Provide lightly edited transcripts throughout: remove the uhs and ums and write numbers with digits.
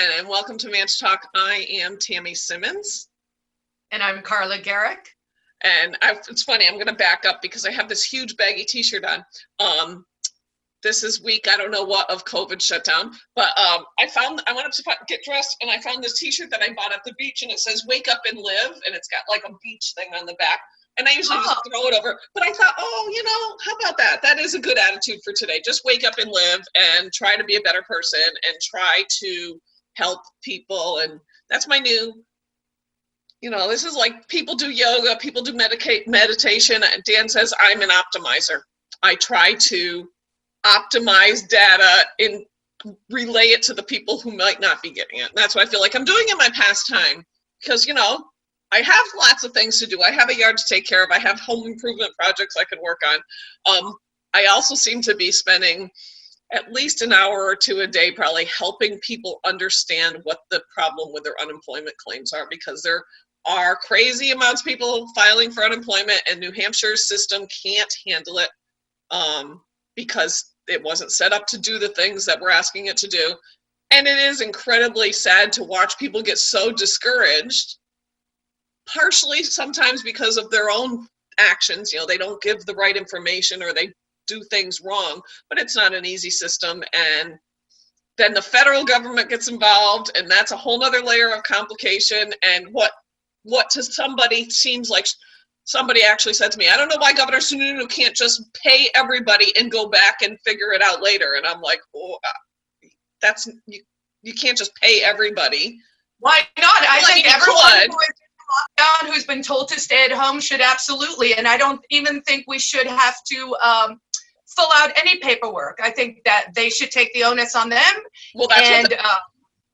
again, and welcome to ManchTalk. I am Tammy Simmons. And I'm Carla Garrick. And it's funny, I'm going to back up because I have this huge baggy t-shirt on. This is week, I don't know what, of COVID shutdown. But I went up to get dressed, and I found this t-shirt that I bought at the beach, and it says, "Wake up and live," and it's got like a beach thing on the back. And I usually just throw it over. But I thought, how about that? That is a good attitude for today. Just wake up and live and try to be a better person and try to help people. And that's my new, this is like people do yoga, people do meditation. Dan says I'm an optimizer. I try to optimize data and relay it to the people who might not be getting it. And that's what I feel like I'm doing in my pastime because, I have lots of things to do. I have a yard to take care of. I have home improvement projects I can work on. I also seem to be spending at least an hour or two a day probably helping people understand what the problem with their unemployment claims are, because there are crazy amounts of people filing for unemployment, and New Hampshire's system can't handle it because it wasn't set up to do the things that we're asking it to do. And it is incredibly sad to watch people get so discouraged, partially sometimes because of their own actions. They don't give the right information or they do things wrong, but it's not an easy system. And then the federal government gets involved, and that's a whole nother layer of complication. And what to somebody seems like somebody actually said to me, "I don't know why Governor Sununu can't just pay everybody and go back and figure it out later." And I'm like, you can't just pay everybody. Why not? I think everyone who's been told to stay at home should absolutely. And I don't even think we should have to fill out any paperwork. I think that they should take the onus on them. Well,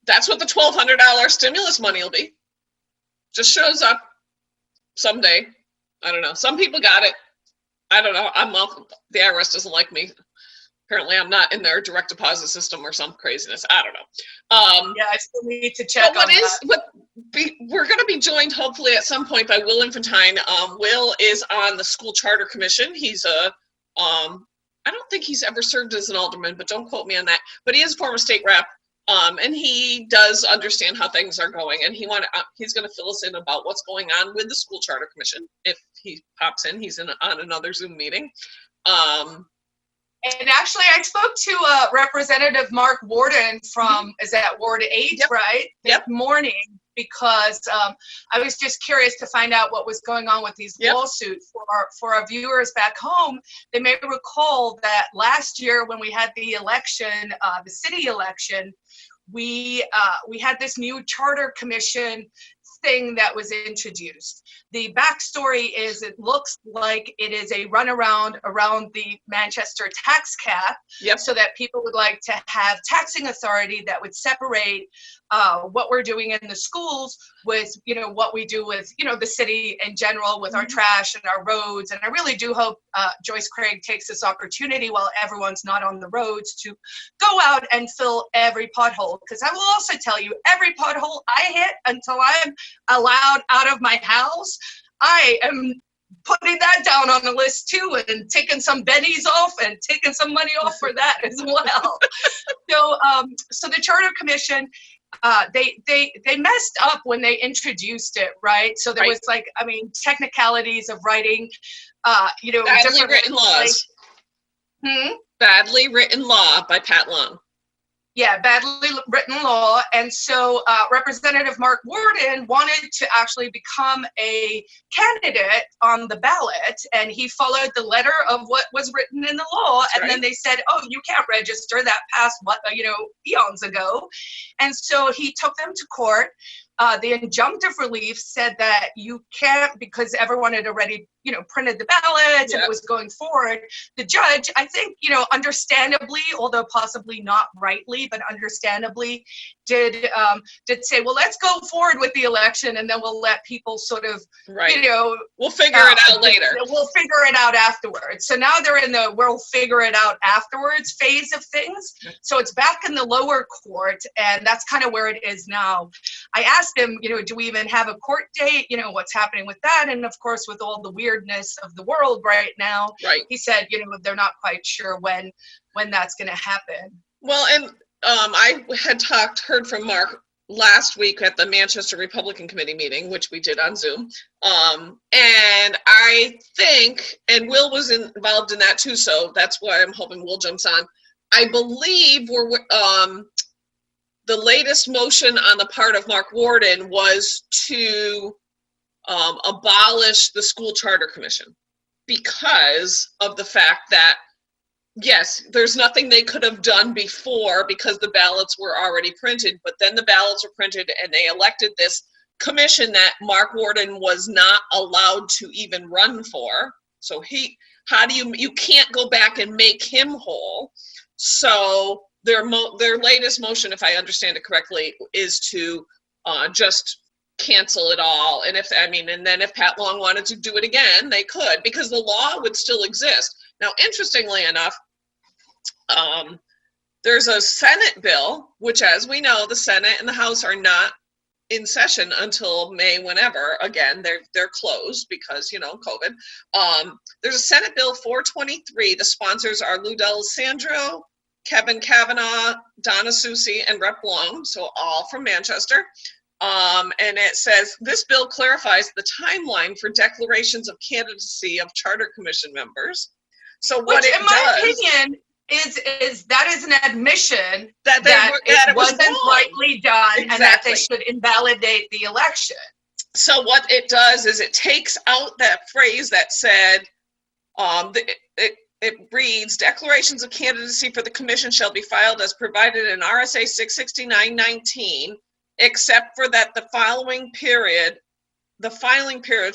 that's what the $1,200 stimulus money will be. Just shows up someday. I don't know. Some people got it. I don't know. The IRS doesn't like me. Apparently, I'm not in their direct deposit system or some craziness. I don't know. Yeah, I still need to check on that. We're going to be joined, hopefully, at some point by Will Infantone. Will is on the school charter commission. He's I don't think he's ever served as an alderman, but don't quote me on that. But he is a former state rep, and he does understand how things are going. And he's going to fill us in about what's going on with the school charter commission. If he pops in, he's on another Zoom meeting. And actually, I spoke to Representative Mark Warden from, is that Ward 8, yep. Right? This morning, because I was just curious to find out what was going on with these lawsuits. For our viewers back home, they may recall that last year when we had the election, the city election, we had this new charter commission thing that was introduced. The backstory is it looks like it is a runaround around the Manchester tax cap, so that people would like to have taxing authority that would separate what we're doing in the schools with, what we do with, the city in general with our trash and our roads. And I really do hope Joyce Craig takes this opportunity while everyone's not on the roads to go out and fill every pothole. Because I will also tell you, every pothole I hit until I'm allowed out of my house, I am putting that down on the list too, and taking some bennies off and taking some money off for that as well. So the Charter Commission, they messed up when they introduced it, right? So there was technicalities of writing, badly written laws. Badly written law by Pat Long. Yeah, badly written law. And so Representative Mark Warden wanted to actually become a candidate on the ballot, and he followed the letter of what was written in the law. Then they said, "Oh, you can't register. That passed eons ago." And so he took them to court. The injunctive relief said that you can't, because everyone had already, printed the ballots and it was going forward. The judge, I think, understandably, although possibly not rightly, but understandably, did say, well, let's go forward with the election, and then we'll let people sort of, we'll figure it out later. We'll figure it out afterwards. So now they're in the we'll figure it out afterwards phase of things. So it's back in the lower court, and that's kind of where it is now. I asked him, do we even have a court date? What's happening with that? And of course, with all the weirdness of the world right now, he said, they're not quite sure when that's going to happen. Well, and I had heard from Mark last week at the Manchester Republican Committee meeting, which we did on Zoom. And I think, and Will was involved in that too, so that's why I'm hoping Will jumps on. I believe the latest motion on the part of Mark Warden was to abolish the school charter commission because of the fact that, yes, there's nothing they could have done before because the ballots were already printed, but then the ballots were printed and they elected this commission that Mark Warden was not allowed to even run for. So you can't go back and make him whole. So their latest motion, if I understand it correctly, is to just cancel it all. And then if Pat Long wanted to do it again, they could, because the law would still exist. Now, interestingly enough, there's a Senate bill, which, as we know, the Senate and the House are not in session until May, whenever. Again, they're closed because, COVID. There's a Senate Bill 423. The sponsors are Lou D'Alessandro, Kevin Kavanaugh, Donna Soucy, and Rep. Long, so all from Manchester. And it says, this bill clarifies the timeline for declarations of candidacy of Charter Commission members. So what Which, it in my does, opinion, is that is an admission that it wasn't rightly done, exactly. And that they should invalidate the election. So what it does is it takes out that phrase that said, it reads, declarations of candidacy for the commission shall be filed as provided in RSA 669-19, except for that the filing period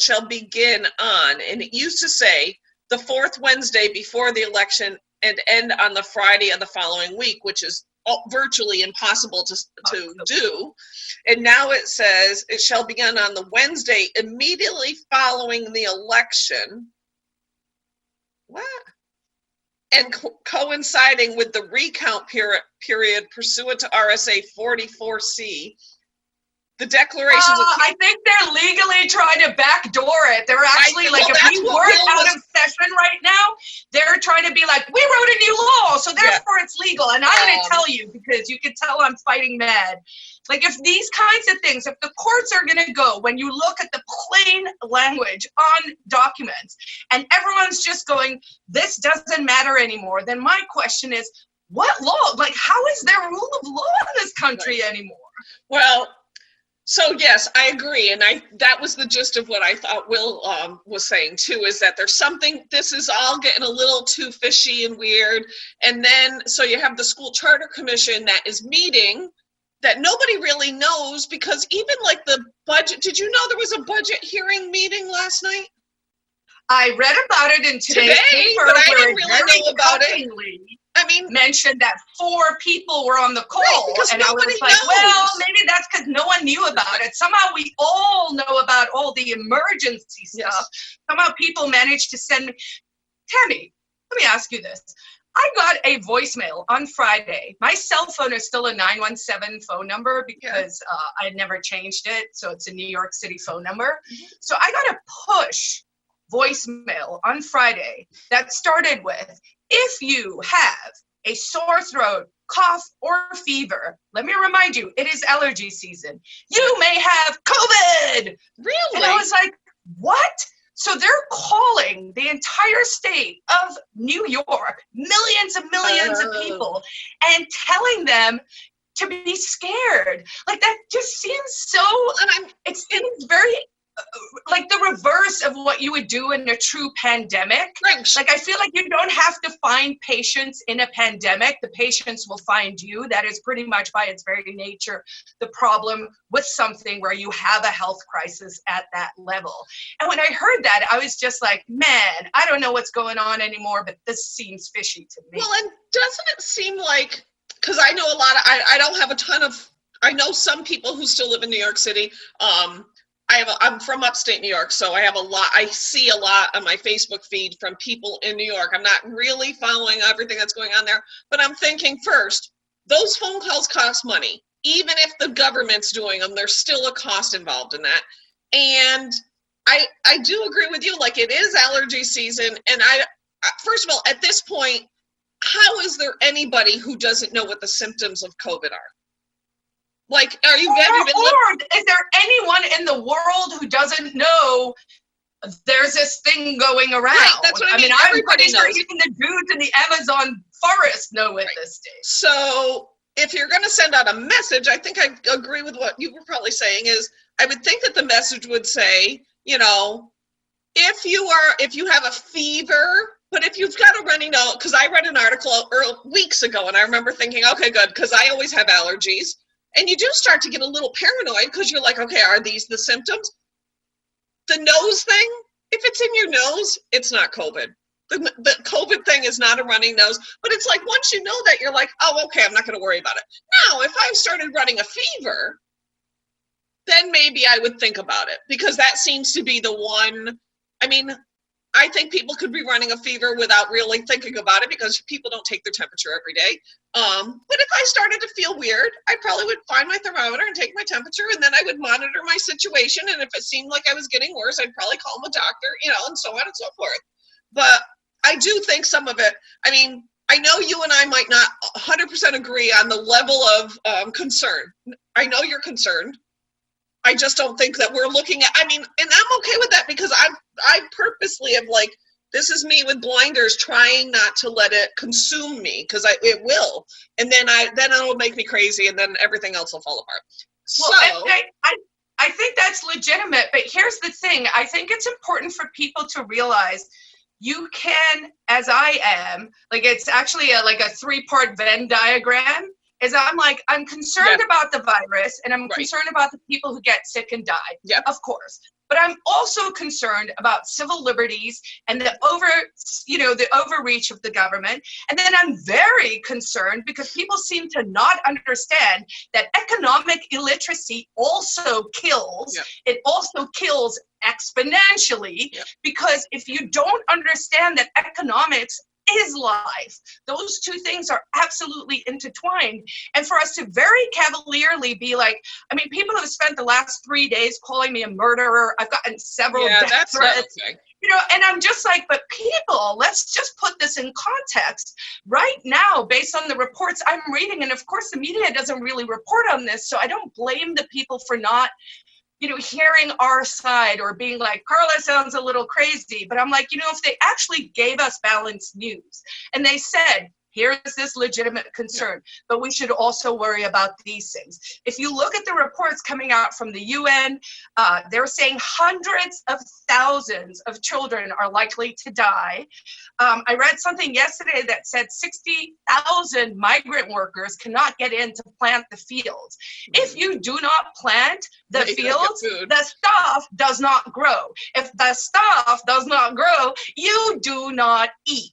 shall begin on, and it used to say, the fourth Wednesday before the election and end on the Friday of the following week, which is virtually impossible to do. And now it says it shall begin on the Wednesday immediately following the election. What? And coinciding with the recount period pursuant to RSA 44C. The declarations I think they're legally trying to backdoor it. They're actually if we weren't out of session right now, they're trying to be like, we wrote a new law, so therefore it's legal. And I'm going to tell you, because you can tell I'm fighting mad. Like, if these kinds of things, if the courts are going to go, when you look at the plain language on documents, and everyone's just going, this doesn't matter anymore, then my question is, what law? Like, how is there rule of law in this country anymore? Well, so yes, I agree, and that was the gist of what I thought Will was saying too, is that there's something, this is all getting a little too fishy and weird, and then so you have the school charter commission that is meeting that nobody really knows, because even like the budget, did you know there was a budget hearing meeting last night? I read about it in today's paper, but I didn't really know about it. Mentioned that 4 people were on the call, right, and I was like, well, maybe that's because no one knew about it. Somehow we all know about all the emergency stuff. Yes. Somehow people managed to send me. Tammy, let me ask you this. I got a voicemail on Friday. My cell phone is still a 917 phone number because I had never changed it, so it's a New York City phone number. Mm-hmm. So I got a push voicemail on Friday that started with, if you have a sore throat, cough, or fever, let me remind you, it is allergy season. You may have COVID. Really? And I was like, what? So they're calling the entire state of New York, millions and millions of people, and telling them to be scared. Like, that just seems so, it seems very like the reverse of what you would do in a true pandemic. Right. Like, I feel like you don't have to find patients in a pandemic. The patients will find you. That is pretty much by its very nature the problem with something where you have a health crisis at that level. And when I heard that, I was just like, man, I don't know what's going on anymore, but this seems fishy to me. Well, and doesn't it seem like, because I know a lot of, I don't have a ton of, I know some people who still live in New York City. I'm from upstate New York, so I see a lot on my Facebook feed from people in New York. I'm not really following everything that's going on there, but I'm thinking first, those phone calls cost money. Even if the government's doing them, there's still a cost involved in that. And I do agree with you, like, it is allergy season. And first of all, at this point, how is there anybody who doesn't know what the symptoms of COVID are? Like, have you been or is there anyone in the world who doesn't know there's this thing going around? Right, that's what I mean. Everybody I'm pretty sure even the dudes in the Amazon forest know at this stage. So if you're going to send out a message, I think I agree with what you were probably saying is, I would think that the message would say, you know, if you have a fever, but if you've got a runny nose, because I read an article weeks ago and I remember thinking, okay, good, because I always have allergies. And you do start to get a little paranoid because you're like, okay, are these the symptoms? The nose thing, if it's in your nose, it's not COVID. The COVID thing is not a running nose, but it's like once you know that, you're like, oh, okay, I'm not going to worry about it. Now, if I started running a fever, then maybe I would think about it, because that seems to be the one. I mean, I think people could be running a fever without really thinking about it because people don't take their temperature every day. But if I started to feel weird, I probably would find my thermometer and take my temperature, and then I would monitor my situation. And if it seemed like I was getting worse, I'd probably call a doctor, and so on and so forth. But I do think some of it, I mean, I know you and I might not 100% agree on the level of concern. I know you're concerned. I just don't think that we're looking at, I mean, and I'm okay with that, because I purposely am like, this is me with blinders, trying not to let it consume me, because it will. And then it'll make me crazy, and then everything else will fall apart. Well, I think that's legitimate, but here's the thing. I think it's important for people to realize you can, as I am, like it's actually like a 3-part Venn diagram. Is I'm concerned about the virus, and I'm concerned about the people who get sick and die, of course. But I'm also concerned about civil liberties and the overreach of the government. And then I'm very concerned because people seem to not understand that economic illiteracy also kills. It also kills exponentially, because if you don't understand that economics is life, those two things are absolutely intertwined. And for us to very cavalierly be like, I mean, people have spent the last 3 days calling me a murderer. I've gotten several death threats. And I'm just like, but people, let's just put this in context. Right now, based on the reports I'm reading, and of course the media doesn't really report on this, so I don't blame the people for not hearing our side or being like, Carla sounds a little crazy. But I'm like, if they actually gave us balanced news and they said, here's this legitimate concern, but we should also worry about these things. If you look at the reports coming out from the UN, they're saying hundreds of thousands of children are likely to die. I read something yesterday that said 60,000 migrant workers cannot get in to plant the fields. If you do not plant the fields, the stuff does not grow. If the stuff does not grow, you do not eat.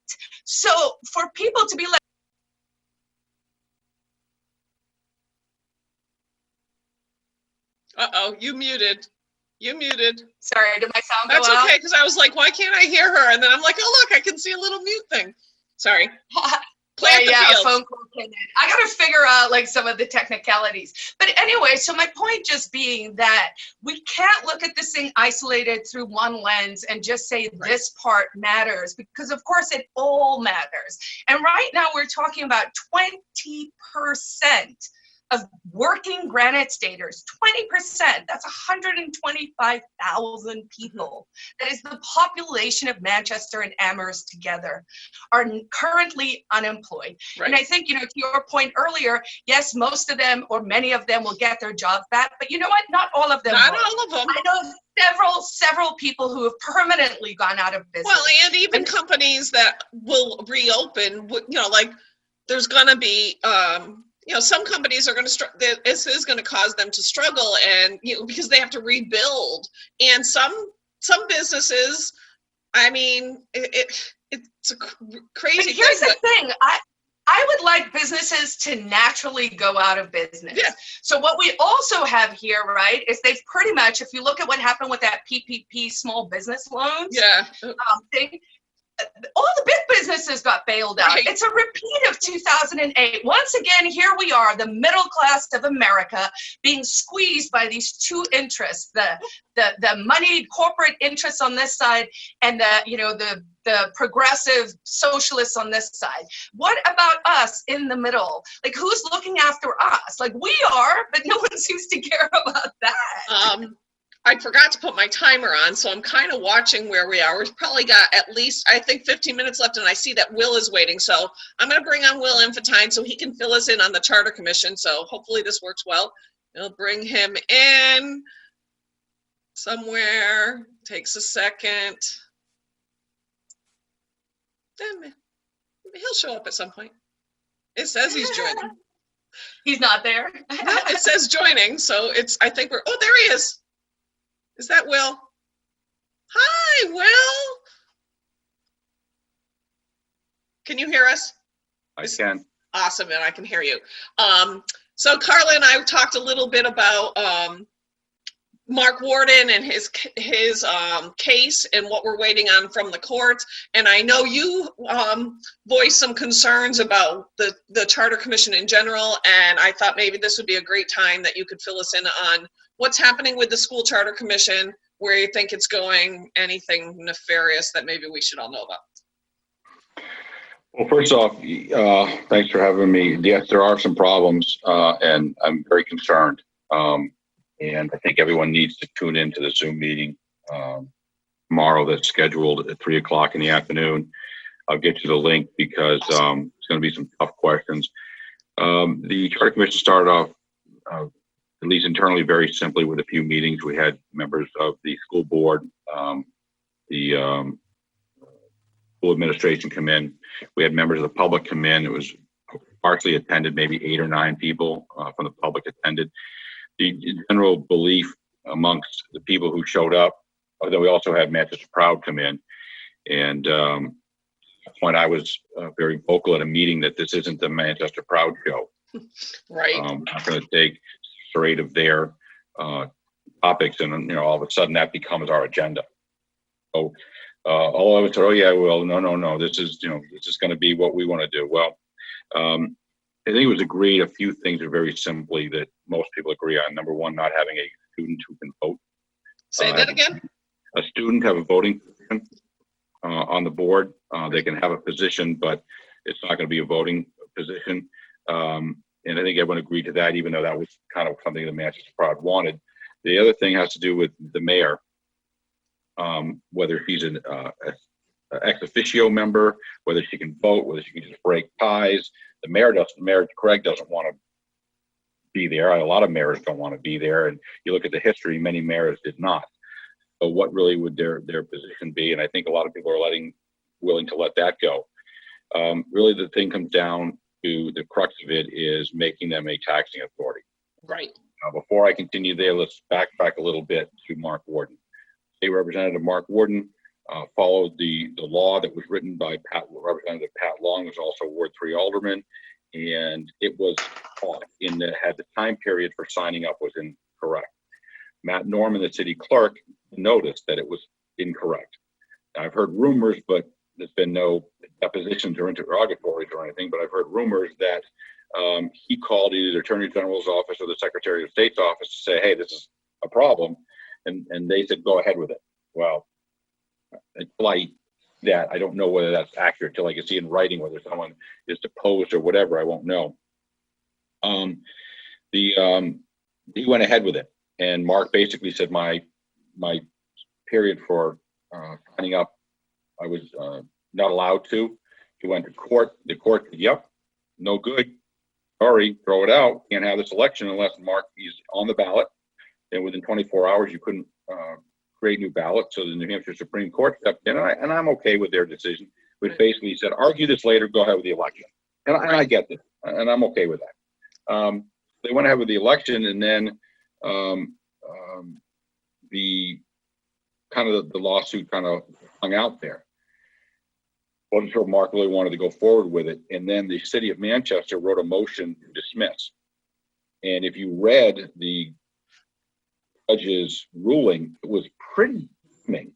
So for people to be like, uh-oh, you muted. Sorry, did my sound go out? That's okay, because I was like, why can't I hear her? And then I'm like, oh, look, I can see a little mute thing. Sorry. Plant the fields. A phone call came in. I got to figure out like some of the technicalities. But anyway, so my point just being that we can't look at this thing isolated through one lens and just say this part matters, because of course it all matters. And right now we're talking about 20% of working Granite Staters, 20%, that's 125,000 people. That is the population of Manchester and Amherst together, are currently unemployed. And I think, to your point earlier, yes, most of them or many of them will get their jobs back, but you know what? Not all of them. Not all of them. I know several people who have permanently gone out of business. Well, and even companies that will reopen, like there's going to be, some companies are going to this is going to cause them to struggle, and because they have to rebuild. And some businesses, I mean, it's a crazy. But here's the thing, I would like businesses to naturally go out of business. Yeah. So what we also have here, right, is they've pretty much, if you look at what happened with that PPP small business loans thing, all the big businesses got bailed out. Right. It's a repeat of 2008. Once again, here we are, the middle class of America, being squeezed by these two interests: the moneyed corporate interests on this side, and the progressive socialists on this side. What about us in the middle? Like, who's looking after us? Like, we are, but no one seems to care about that. I forgot to put my timer on, so I'm kind of watching where we are. We've probably got at least, I think, 15 minutes left, and I see that Will is waiting. So I'm going to bring on Will Infantone so he can fill us in on the Charter Commission. So hopefully this works well. I'll bring him in somewhere. Takes a second. Then he'll show up at some point. It says he's joining. He's not there. No, it says joining, so I think we're, oh, there he is. Is that Will? Hi, Will. Can you hear us? I can. Awesome, and I can hear you. So Carla and I talked a little bit about Mark Warden and his case and what we're waiting on from the courts. And I know you voiced some concerns about the Charter Commission in general, and I thought maybe this would be a great time that you could fill us in on what's happening with the School Charter Commission, where you think it's going, anything nefarious that maybe we should all know about. Well, first off, thanks for having me. Yes, there are some problems, and I'm very concerned. And I think everyone needs to tune into the Zoom meeting tomorrow that's scheduled at 3:00 in the afternoon. I'll get you the link because it's going to be some tough questions. The Charter Commission started off, at least internally, very simply with a few meetings. We had members of the school board, the school administration come in. We had members of the public come in. It was partially attended, maybe 8 or 9 people from the public attended. The general belief amongst the people who showed up, although we also had Manchester Proud come in, and at the point I was very vocal at a meeting that this isn't the Manchester Proud show. Right. We're not going to take straight of their topics, and all of a sudden that becomes our agenda. So all of us said, "Oh yeah, well, no, this is going to be what we want to do." Well, I think it was agreed a few things are very simply that most people agree on. Number one, not having a student who can vote. Say that again? A student have a voting position on the board. They can have a position, but it's not going to be a voting position. And I think everyone agreed to that, even though that was kind of something the Manchester Proud wanted. The other thing has to do with the mayor, whether she's an ex officio member, whether she can vote, whether she can just break ties. The mayor Craig doesn't want to be there. A lot of mayors don't want to be there. And you look at the history, many mayors did not. So what really would their position be? And I think a lot of people are willing to let that go. Really, the thing comes down to the crux of it is making them a taxing authority. Right. Now, before I continue there, let's backtrack a little bit to Mark Warden. State Representative Mark Warden followed the law that was written by Representative Pat Long, who's also Ward 3 alderman, and it was caught in that had the time period for signing up was incorrect. Matt Norman, the city clerk, noticed that it was incorrect. Now, I've heard rumors, but there's been no depositions or interrogatories or anything, but I've heard rumors that he called either the Attorney General's office or the Secretary of State's office to say, hey, this is a problem. And they said, go ahead with it. Well, until I don't know whether that's accurate till I can see in writing whether someone is deposed or whatever. I won't know. He went ahead with it, and Mark basically said my period for signing up, I was not allowed to. He went to court. The court said, "Yep, no good. Sorry, throw it out. Can't have this election unless Mark is on the ballot." And within 24 hours, you couldn't create new ballots. So the New Hampshire Supreme Court stepped in, and I'm okay with their decision, which basically said, argue this later, go ahead with the election. And I get this, and I'm okay with that. They went ahead with the election, and then the lawsuit kind of hung out there. Wasn't sure Mark really wanted to go forward with it. And then the city of Manchester wrote a motion to dismiss. And if you read the judge's ruling, it was pretty damning.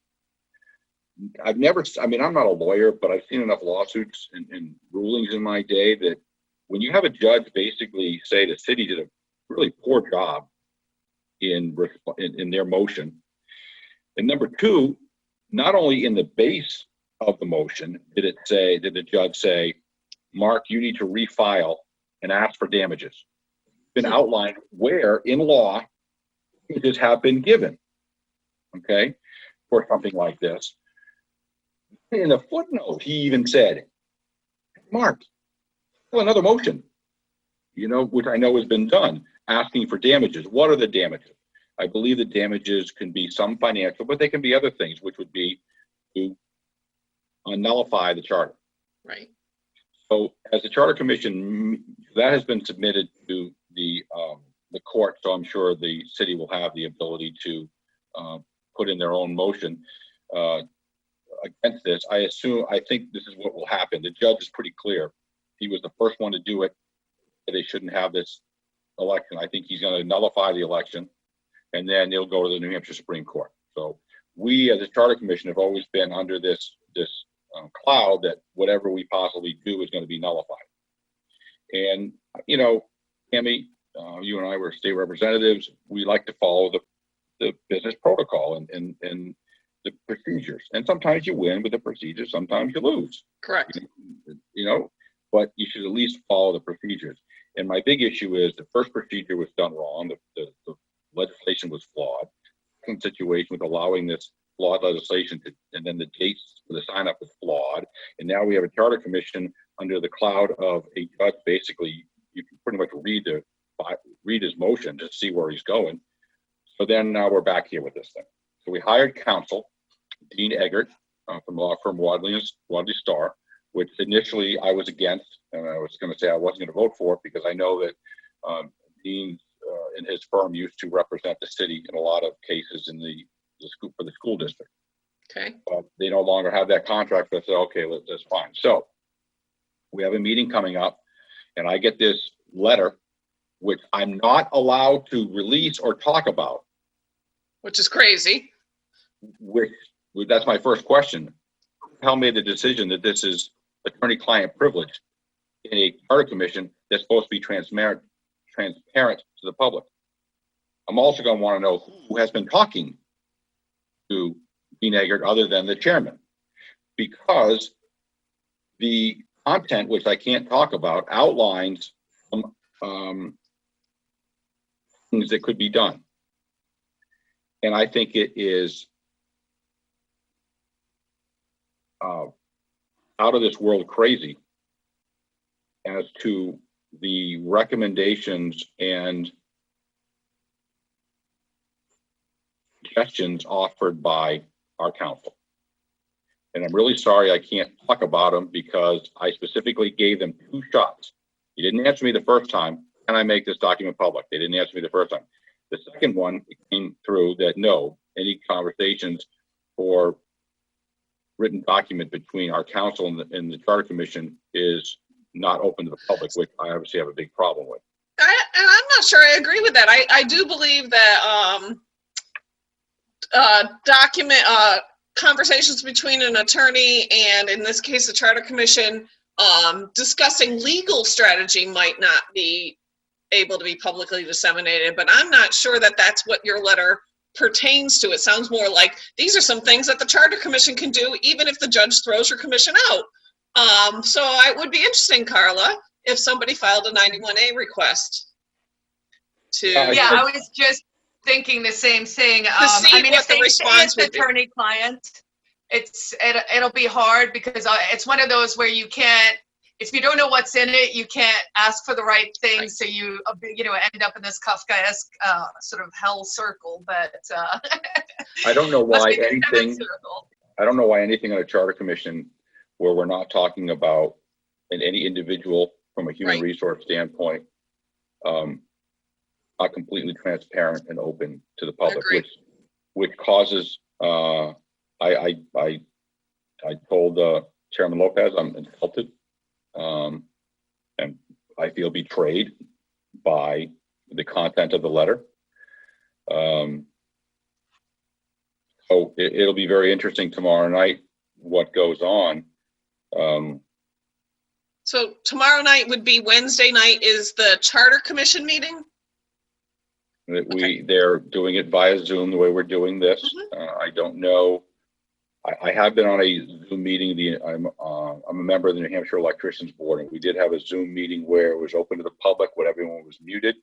I've never, I mean, I'm not a lawyer, but I've seen enough lawsuits and rulings in my day that when you have a judge basically say the city did a really poor job in their motion, and number two, not only in the base of the motion did the judge say, Mark, you need to refile and ask for damages. Been outlined where in law damages have been given, okay, for something like this. In the footnote, he even said, Mark, well, another motion, which I know has been done, asking for damages. What are the damages? I believe the damages can be some financial, but they can be other things, which would be to nullify the charter. Right. So as the Charter Commission, that has been submitted to the court, so I'm sure the city will have the ability to put in their own motion against this. I think this is what will happen. The judge is pretty clear. He was the first one to do it. They shouldn't have this election. I think he's going to nullify the election, and then they'll go to the New Hampshire Supreme Court. So we, as a Charter Commission, have always been under this cloud that whatever we possibly do is going to be nullified. And Tammy, you and I were state representatives. We like to follow the business protocol and the procedures. And sometimes you win with the procedures, sometimes you lose. Correct. But you should at least follow the procedures. And my big issue is the first procedure was done wrong. The legislation was flawed. The second situation with allowing this flawed legislation and then the dates for the sign up was flawed. And now we have a Charter Commission under the cloud of a judge. Basically, you can pretty much read his motion to see where he's going. So then now we're back here with this thing. So we hired counsel, Dean Eggert, from law firm Wadley Starr, which initially I was against, and I was going to say I wasn't going to vote for it because I know that Dean and his firm used to represent the city in a lot of cases in the school district. Okay. They no longer have that contract, so I said, okay, that's fine. So we have a meeting coming up, and I get this letter, which I'm not allowed to release or talk about. Which is crazy. That's my first question. Who made the decision that this is attorney-client privilege in a Charter Commission that's supposed to be transparent to the public? I'm also going to want to know who has been talking to Dean Eggert other than the chairman, because the content, which I can't talk about, outlines some things that could be done. And I think it is out of this world crazy as to the recommendations and suggestions offered by our council. And I'm really sorry I can't talk about them because I specifically gave them 2 shots. You didn't answer me the first time. Can I make this document public? They didn't answer me the first time. The second one, it came through that no, any conversations or written document between our council and the Charter Commission is not open to the public, which I obviously have a big problem with. And I'm not sure I agree with that. I do believe that conversations between an attorney and, in this case, the Charter Commission, discussing legal strategy might not be able to be publicly disseminated, but I'm not sure that that's what your letter pertains to. It sounds more like these are some things that the Charter Commission can do even if the judge throws your commission out. So it would be interesting, Carla, if somebody filed a 91A request to I was just thinking the same thing. If the response it's attorney-client, it'll be hard because it's one of those where you can't, if you don't know what's in it, you can't ask for the right thing, right. So you end up in this Kafkaesque sort of hell circle. But I don't know why anything. I don't know why anything on a Charter Commission where we're not talking about any individual from a human resource standpoint, not completely transparent and open to the public, which causes. I told Chairman Lopez I'm insulted. And I feel betrayed by the content of the letter. So So it'll be very interesting tomorrow night what goes on. So tomorrow night would be Wednesday night is the Charter Commission meeting? They're doing it via Zoom the way we're doing this. I don't know. I have been on a Zoom meeting. I'm a member of the New Hampshire Electricians Board, and we did have a Zoom meeting where it was open to the public, when everyone was muted,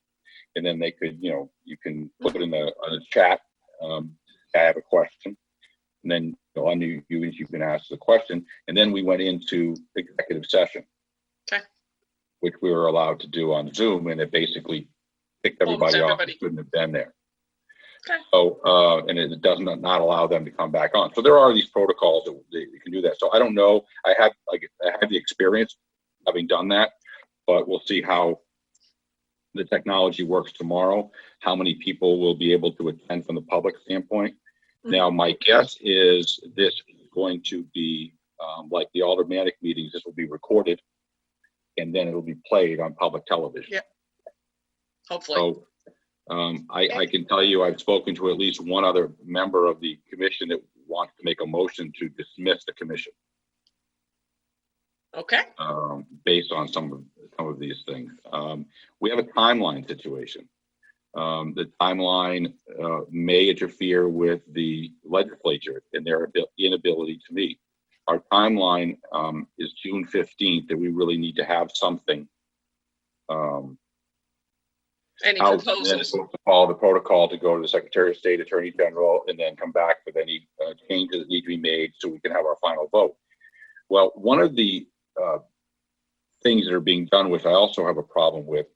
and then they could, you can put it in the chat. I have a question, and then unmute you and you can ask the question, and then we went into executive session, which we were allowed to do on Zoom, and it basically picked everybody off who couldn't have been there. So, and it does not allow them to come back on. So there are these protocols that you can do that. So I don't know. I had the experience having done that, but we'll see how the technology works tomorrow, how many people will be able to attend from the public standpoint. Now, my guess is this is going to be like the aldermanic meetings. This will be recorded, and then it'll be played on public television. Yeah. Hopefully. So I can tell you I've spoken to at least one other member of the commission that wants to make a motion to dismiss the commission. Okay. Based on some of these things. We have a timeline situation. The timeline may interfere with the legislature and their inability to meet. Our timeline is June 15th, that we really need to have something. Any proposals? Then to follow the protocol to go to the Secretary of State, Attorney General, and then come back with any changes that need to be made so we can have our final vote. Well, one of the things that are being done, which I also have a problem with,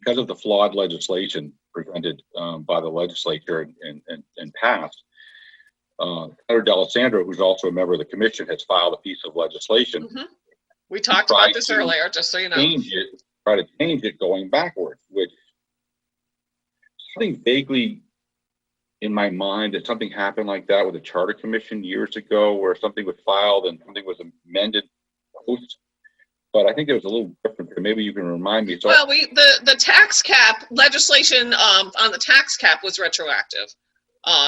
because of the flawed legislation presented by the legislature and passed, Senator D'Alessandro, who's also a member of the commission, has filed a piece of legislation. We talked about this earlier, just so you know. Try to change it going backwards, which something vaguely in my mind that something happened like that with the Charter Commission years ago, where something was filed and something was amended post. But I think it was a little different. Maybe you can remind me. So, well, the tax cap legislation on the tax cap was retroactive,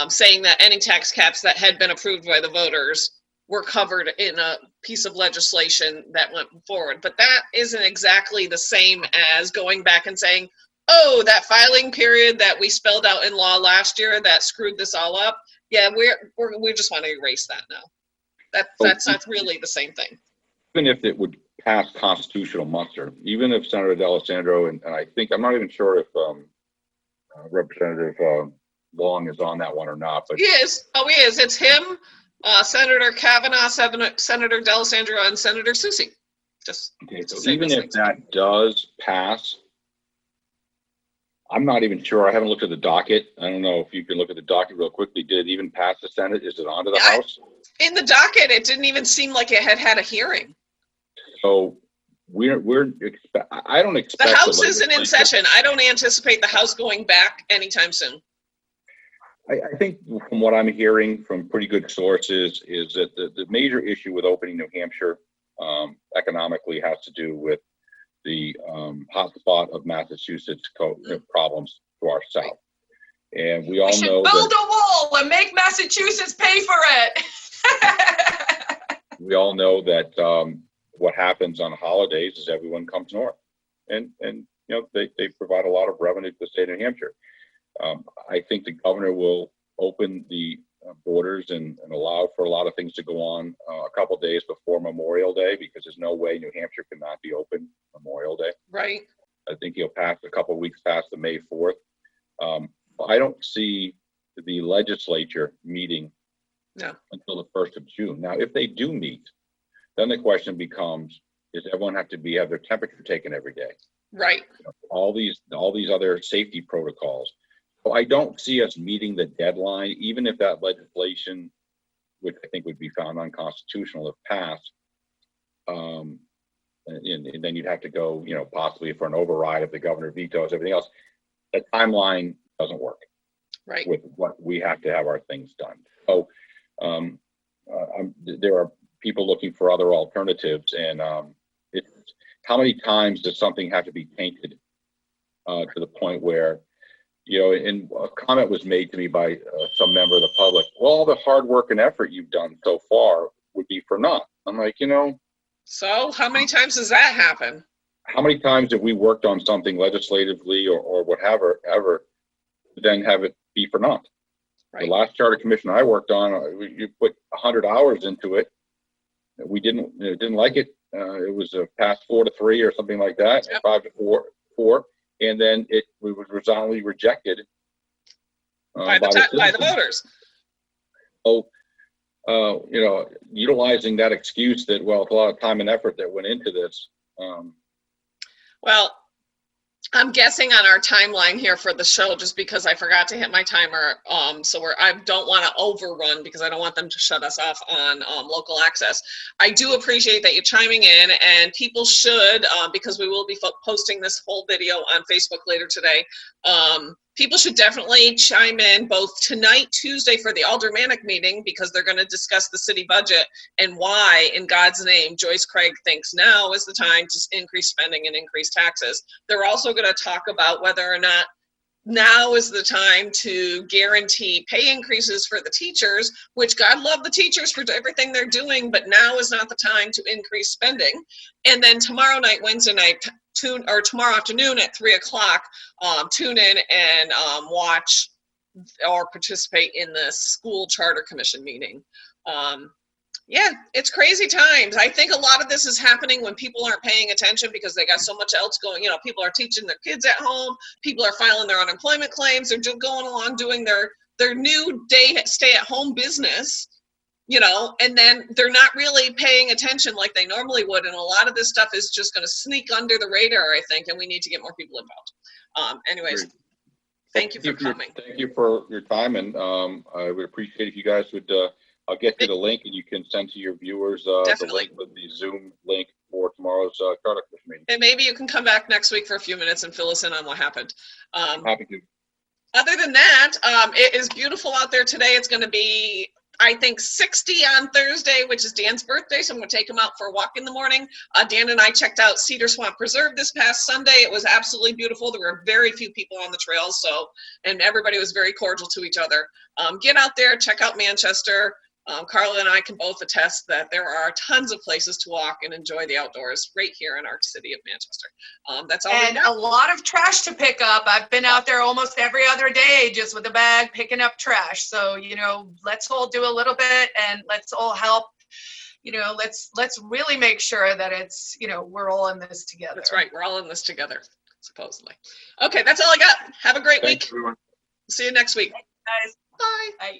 saying that any tax caps that had been approved by the voters were covered in a piece of legislation that went forward. But that isn't exactly the same as going back and saying, oh, that filing period that we spelled out in law last year that screwed this all up. Yeah, we just want to erase that now. That's not really the same thing. Even if it would pass constitutional muster, even if Senator D'Alessandro, and I think, I'm not even sure if Representative Long is on that one or not. But he is. Oh, he is. It's him, Senator Kavanaugh, Senator D'Alessandro, and Senator Susi. Just okay, so even if that does pass, I'm not even sure. I haven't looked at the docket. I don't know if you can look at the docket real quickly. Did it even pass the Senate? Is it onto the House? In the docket, it didn't even seem like it had a hearing. So I don't expect the House isn't in session. I don't anticipate the House going back anytime soon. I think from what I'm hearing from pretty good sources is that the major issue with opening New Hampshire economically has to do with the hotspot of Massachusetts problems to our south. And we all know that build a wall and make Massachusetts pay for it. We all know that what happens on holidays is everyone comes north, and they provide a lot of revenue to the state of New Hampshire. I think the governor will open the borders and allow for a lot of things to go on a couple of days before Memorial Day, because there's no way New Hampshire cannot be open Memorial Day. Right. I think he'll pass a couple of weeks past the May 4th. I don't see the legislature meeting until the 1st of June. Now, if they do meet, then the question becomes, does everyone have their temperature taken every day? Right. All these other safety protocols. So I don't see us meeting the deadline, even if that legislation, which I think would be found unconstitutional if passed, and then you'd have to go, possibly for an override if the governor vetoes everything else. The timeline doesn't work. Right. With what we have to have our things done. So there are people looking for other alternatives, and it's how many times does something have to be tainted to the point where and a comment was made to me by some member of the public. Well, all the hard work and effort you've done so far would be for naught. I'm like, So how many times does that happen? how many times have we worked on something legislatively or whatever, ever, then have it be for naught? Right. The last charter commission I worked on, you put 100 hours into it. We didn't like it. It was a pass 4-3 or something like that, Yep. 5-4, and then it was resoundingly rejected By the citizens. voters. So, utilizing that excuse that, well, it's a lot of time and effort that went into this. Well, I'm guessing on our timeline here for the show, just because I forgot to hit my timer. So I don't want to overrun because I don't want them to shut us off on local access. I do appreciate that you're chiming in, and people should, because we will be posting this whole video on Facebook later today. People should definitely chime in both tonight, Tuesday, for the aldermanic meeting, because they're going to discuss the city budget and why, in God's name, Joyce Craig thinks now is the time to increase spending and increase taxes. They're also going to talk about whether or not now is the time to guarantee pay increases for the teachers, which God love the teachers for everything they're doing, but now is not the time to increase spending. And then tomorrow night, Wednesday night, tomorrow afternoon at 3:00, tune in and watch or participate in the school charter commission meeting. Yeah, it's crazy times. I think a lot of this is happening when people aren't paying attention because they got so much else going. People are teaching their kids at home. People are filing their unemployment claims. They're just going along doing their new day stay-at-home business, and then they're not really paying attention like they normally would. And a lot of this stuff is just going to sneak under the radar, I think, and we need to get more people involved. Anyways, thank you for coming. Thank you for your time, and I would appreciate if you guys would. I'll get you the link, and you can send to your viewers the link with the Zoom link for tomorrow's charter commission meeting. And maybe you can come back next week for a few minutes and fill us in on what happened. Happy to. Other than that, it is beautiful out there today. It's going to be, I think, 60 on Thursday, which is Dan's birthday, so I'm going to take him out for a walk in the morning. Dan and I checked out Cedar Swamp Preserve this past Sunday. It was absolutely beautiful. There were very few people on the trails, and everybody was very cordial to each other. Get out there, check out Manchester. Carla and I can both attest that there are tons of places to walk and enjoy the outdoors right here in our city of Manchester. That's all. And a lot of trash to pick up. I've been out there almost every other day just with a bag picking up trash. So, let's all do a little bit and let's all help. Let's really make sure that it's, we're all in this together. That's right. We're all in this together, supposedly. Okay, that's all I got. Have a great week. Everyone. See you next week. Thanks, guys. Bye. Bye.